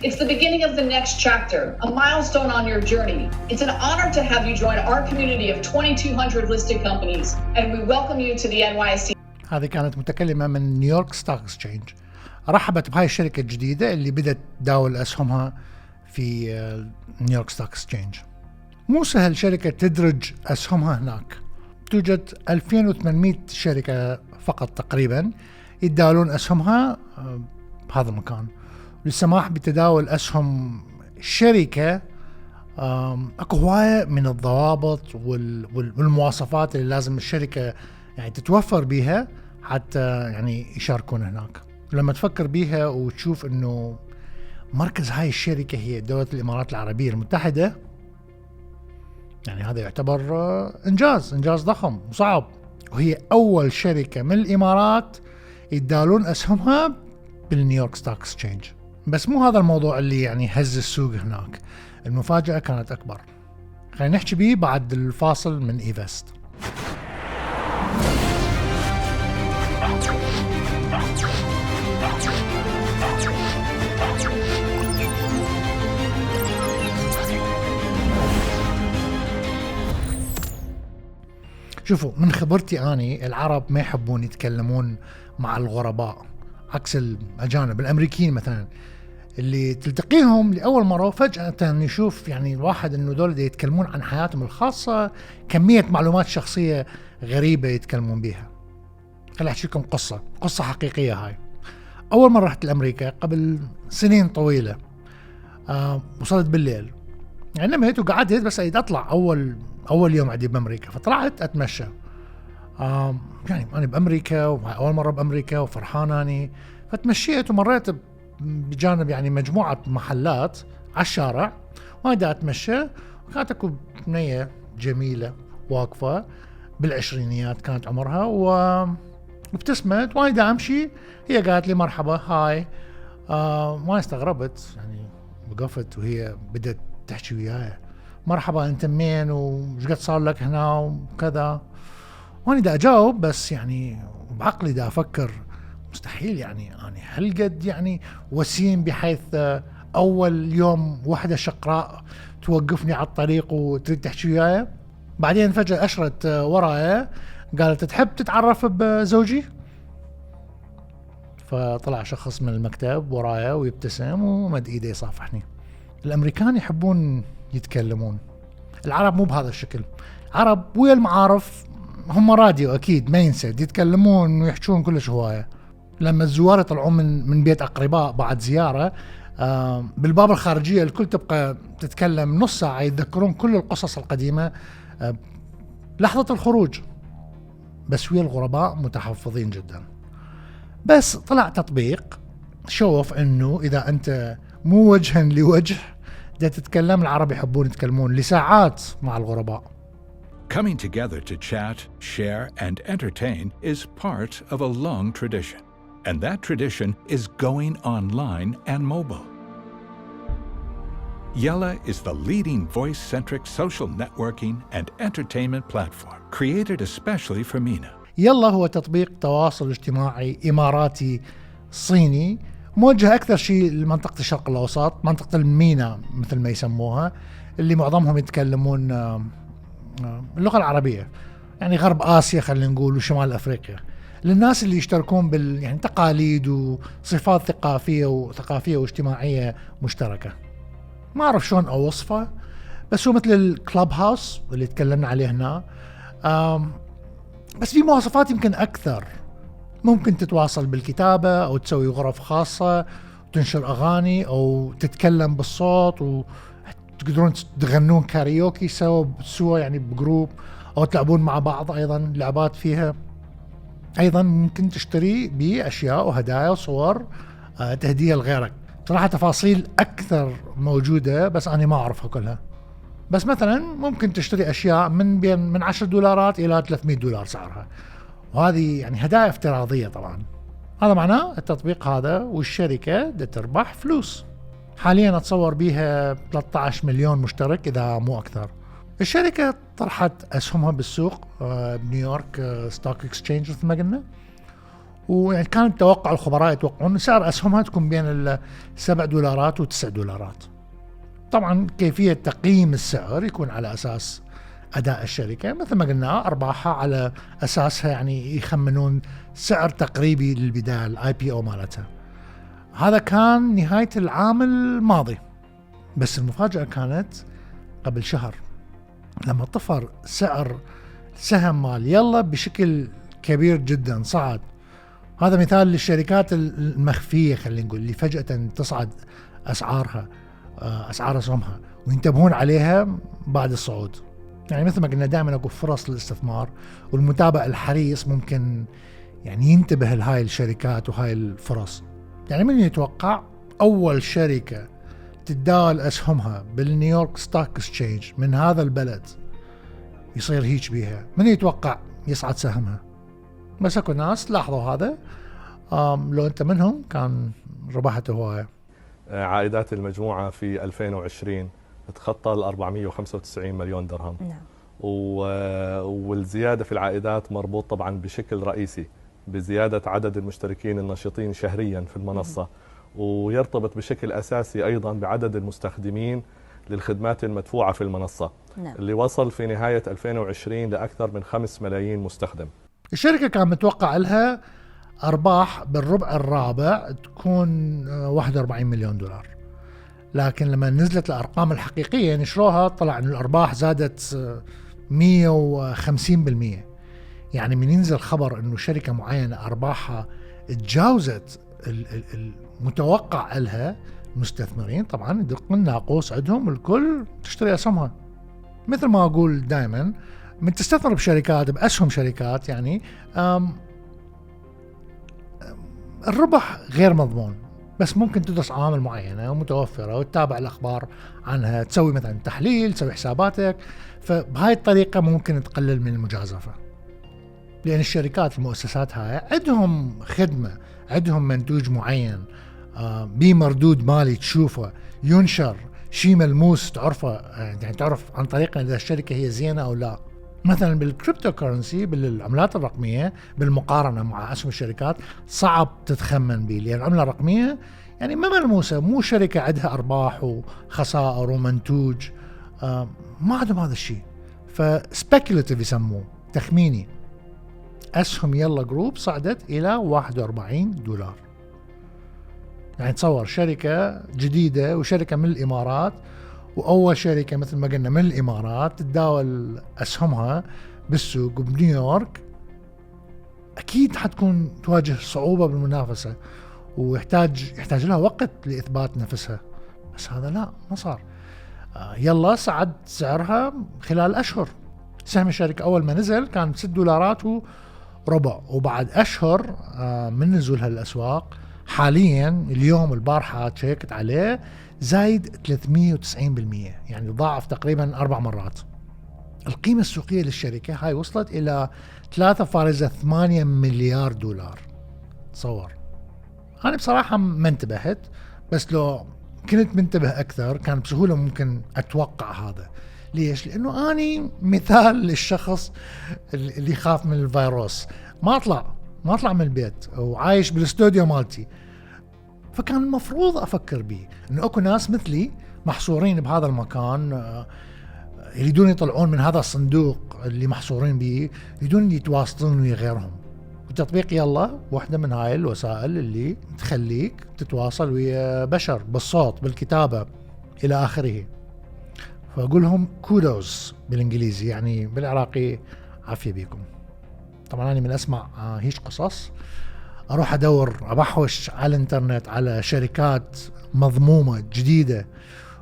It's the beginning of the next chapter, a milestone on your journey. It's an honor to have you join our community of 2,200 listed companies, and we welcome you to the NYSE. هذه كانت متكلمة من نيويورك ستوك اكسشينج، رحبت بهاي الشركة الجديدة اللي بدأت تداول أسهمها في نيويورك ستوك اكسشينج. مو سهل شركة تدرج أسهمها هناك، توجد 2800 شركة فقط تقريبا يتداولون أسهمها بهذا المكان. للسماح بتداول أسهم شركة أكو هواية من الضوابط والمواصفات اللي لازم الشركة يعني تتوفر بيها حتى يعني يشاركون هناك. لما تفكر بيها وتشوف إنه مركز هاي الشركة هي دولة الإمارات العربية المتحدة، يعني هذا يعتبر إنجاز ضخم وصعب، وهي أول شركة من الإمارات يتداولون أسهمها بالنيويورك ستوك اكسشينج. بس مو هذا الموضوع اللي يعني هز السوق هناك، المفاجأة كانت أكبر. خلينا نحكي بيه بعد الفاصل من إيفست. شوفوا، من خبرتي أني العرب ما يحبون يتكلمون مع الغرباء، عكس الأجانب الأمريكيين مثلا اللي تلتقيهم لأول مرة وفجأة يشوف يعني الواحد إنه دول يتكلمون عن حياتهم الخاصة، كمية معلومات شخصية غريبة يتكلمون بيها. خليني أحكي لكم قصة حقيقية. هاي أول مرة رحت لأمريكا قبل سنين طويلة. وصلت بالليل، يعني نمت وقعدت بس أطلع أول يوم عندي بأمريكا، فطلعت أتمشى. يعني أنا بأمريكا وأول مرة بأمريكا وفرحان أني، فتمشيت ومريت بجانب يعني مجموعة محلات على الشارع، وأنا أتمشى وكانت أكو بنية جميلة واقفة بالعشرينيات كانت عمرها، وابتسمت وأنا أمشي، هي قالت لي مرحبا هاي. وأنا استغربت، يعني وقفت وهي بدأت تحكي وياي مرحبا أنت منين وش قد صار لك هنا وكذا. وأنا دا أجاوب بس يعني بعقلي دا أفكر مستحيل يعني هل قد يعني وسيم بحيث أول يوم وحدة شقراء توقفني على الطريق وتريد تحكي وياي. بعدين فجأة أشرت ورايا قالت تحب تتعرف بزوجي؟ فطلع شخص من المكتب ورايا ويبتسم ومد إيده يصافحني. الأمريكان يحبون يتكلمون، العرب مو بهذا الشكل. عرب ويا المعارف هم راديو أكيد ما ينسد، يتكلمون ويحشون كلش هواية. لما الزوار يطلعون من بيت أقرباء بعد زيارة، بالباب الخارجية الكل تبقى تتكلم نص ساعة، يتذكرون كل القصص القديمة لحظة الخروج. بس ويا الغرباء متحفظين جدا. بس طلع تطبيق شوف إنه إذا أنت مو وجها لوجه دا تتكلم، العرب يحبون يتكلمون لساعات مع الغرباء. Coming together to chat, share, and entertain is part of a long tradition. And that tradition is going online and mobile. Yella is the leading voice-centric social networking and entertainment platform created especially for MENA. يلا هو تطبيق تواصل اجتماعي إماراتي صيني موجه أكثر شيء لمنطقة الشرق الأوسط، منطقة المينا مثل ما يسموها، اللي معظمهم يتكلمون اللغة العربية، يعني غرب آسيا خلينا نقول وشمال أفريقيا. للناس اللي يشتركون يعني تقاليد وصفات ثقافية واجتماعية مشتركة. ما أعرف شلون أوصفه، بس هو مثل الكلاب هاوس اللي تكلمنا عليه هنا، بس في مواصفات يمكن أكثر. ممكن تتواصل بالكتابة أو تسوي غرف خاصة وتنشر أغاني أو تتكلم بالصوت، وتقدرون تغنون كاريوكي سوا يعني بجروب، أو تلعبون مع بعض أيضا لعبات فيها. أيضا ممكن تشتري بأشياء وهدايا وصور تهدية لغيرك. صراحة تفاصيل أكثر موجودة بس أنا ما أعرفها كلها. بس مثلا ممكن تشتري أشياء من $10 إلى $300 سعرها، وهذه يعني هدايا افتراضية طبعا. هذا معناه التطبيق هذا والشركة دا تربح فلوس. حاليا أتصور بيها 13 مليون مشترك إذا مو أكثر. الشركة طرحت أسهمها بالسوق بنيويورك ستوك اكسشينج مثل ما قلنا، ويعني كان توقع الخبراء يتوقعون سعر أسهمها تكون بين $7 و$9. طبعا كيفية تقييم السعر يكون على أساس أداء الشركة، مثل ما قلنا أرباحها على أساسها، يعني يخمنون سعر تقريبي للبداية الIPO مالتها. هذا كان نهاية العام الماضي، بس المفاجأة كانت قبل شهر لما طفر سعر سهم مال يلا بشكل كبير جدا، صعد. هذا مثال للشركات المخفية خلينا نقول، اللي فجأة تصعد أسعارها، أسعار أسهمها، وينتبهون عليها بعد الصعود. يعني مثل ما قلنا دائما أقول فرص للاستثمار، والمتابع الحريص ممكن يعني ينتبه لهاي الشركات وهاي الفرص. يعني من يتوقع أول شركة تتداول أسهمها بالنيويورك ستوك اكسشينج من هذا البلد يصير هيك بيها؟ من يتوقع يصعد سهمها؟ بس اكو ناس لاحظوا هذا. لو انت منهم كان ربحت هواية. عائدات المجموعة في 2020 تخطى ال 495 مليون درهم. نعم. والزيادة في العائدات مربوط طبعا بشكل رئيسي بزيادة عدد المشتركين النشطين شهريا في المنصة، ويرتبط بشكل أساسي أيضا بعدد المستخدمين للخدمات المدفوعة في المنصة. نعم. اللي وصل في نهاية 2020 لأكثر من 5 ملايين مستخدم. الشركة كان متوقع لها أرباح بالربع الرابع تكون $41 مليون، لكن لما نزلت الأرقام الحقيقية نشروها طلع أن الأرباح زادت 150%. يعني من ينزل خبر أنه شركة معينة أرباحها تجاوزت المتوقع لها، المستثمرين طبعا يدقون الناقوس عندهم، الكل تشتري أسهمها. مثل ما أقول دائما، من تستثمر بشركات بأسهم شركات، يعني الربح غير مضمون، بس ممكن تدرس عوامل معينة ومتوفرة وتتابع الأخبار عنها، تسوي مثلا تحليل، تسوي حساباتك. فبهاي الطريقة ممكن تقلل من المجازفة، لأن الشركات المؤسسات هاي عندهم خدمة، عندهم منتوج معين بمردود مالي تشوفه، ينشر شيء ملموس تعرفه، يعني تعرف عن طريق إذا الشركة هي زينة أو لا. مثلا بالكريبتو كورنسي، بالعملات الرقمية، بالمقارنة مع أسهم الشركات صعب تتخمن به، لأن العملة الرقمية يعني ما ملموسة، مو شركة عندها أرباح وخسائر ومنتوج، ما عندهم هذا الشيء. فسبيكولاتيف يسموه، تخميني. أسهم يلا جروب صعدت إلى $41. يعني تصور شركة جديدة وشركة من الإمارات، وأول شركة مثل ما قلنا من الإمارات تتداول أسهمها بالسوق بنيويورك، أكيد حتكون تواجه صعوبة بالمنافسة، ويحتاج لها وقت لإثبات نفسها. بس هذا لا، ما صار. يلا صعد سعرها خلال أشهر. سهم الشركة أول ما نزل كان $6.25، وبعد أشهر من نزولها الأسواق حاليا اليوم البارحة شيكت عليه زايد 390%، يعني ضاعف تقريبا 4 مرات. القيمة السوقية للشركة هاي وصلت إلى $3.8 مليار. تصور. أنا بصراحة ما انتبهت، بس لو كنت منتبه أكثر كان بسهولة ممكن أتوقع هذا. ليش؟ لأنه أني مثال للشخص اللي يخاف من الفيروس، ما أطلع من البيت وعايش بالاستوديو مالتي. فكان المفروض أفكر به إنه أكو ناس مثلي محصورين بهذا المكان، يريدون يطلعون من هذا الصندوق اللي محصورين به، يريدون يتواصلون ويا غيرهم. وتطبيق يلا واحدة من هاي الوسائل اللي تخليك تتواصل ويا بشر بالصوت، بالكتابة، إلى آخره. فأقول لهم كودوز بالإنجليزي، يعني بالعراقي عافية بيكم. طبعا أنا من أسمع هيش قصص أروح أدور أبحوش على الإنترنت على شركات مضمومة جديدة،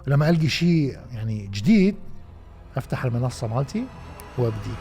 ولما ألقي شيء يعني جديد أفتح المنصة مالتي وأبدي.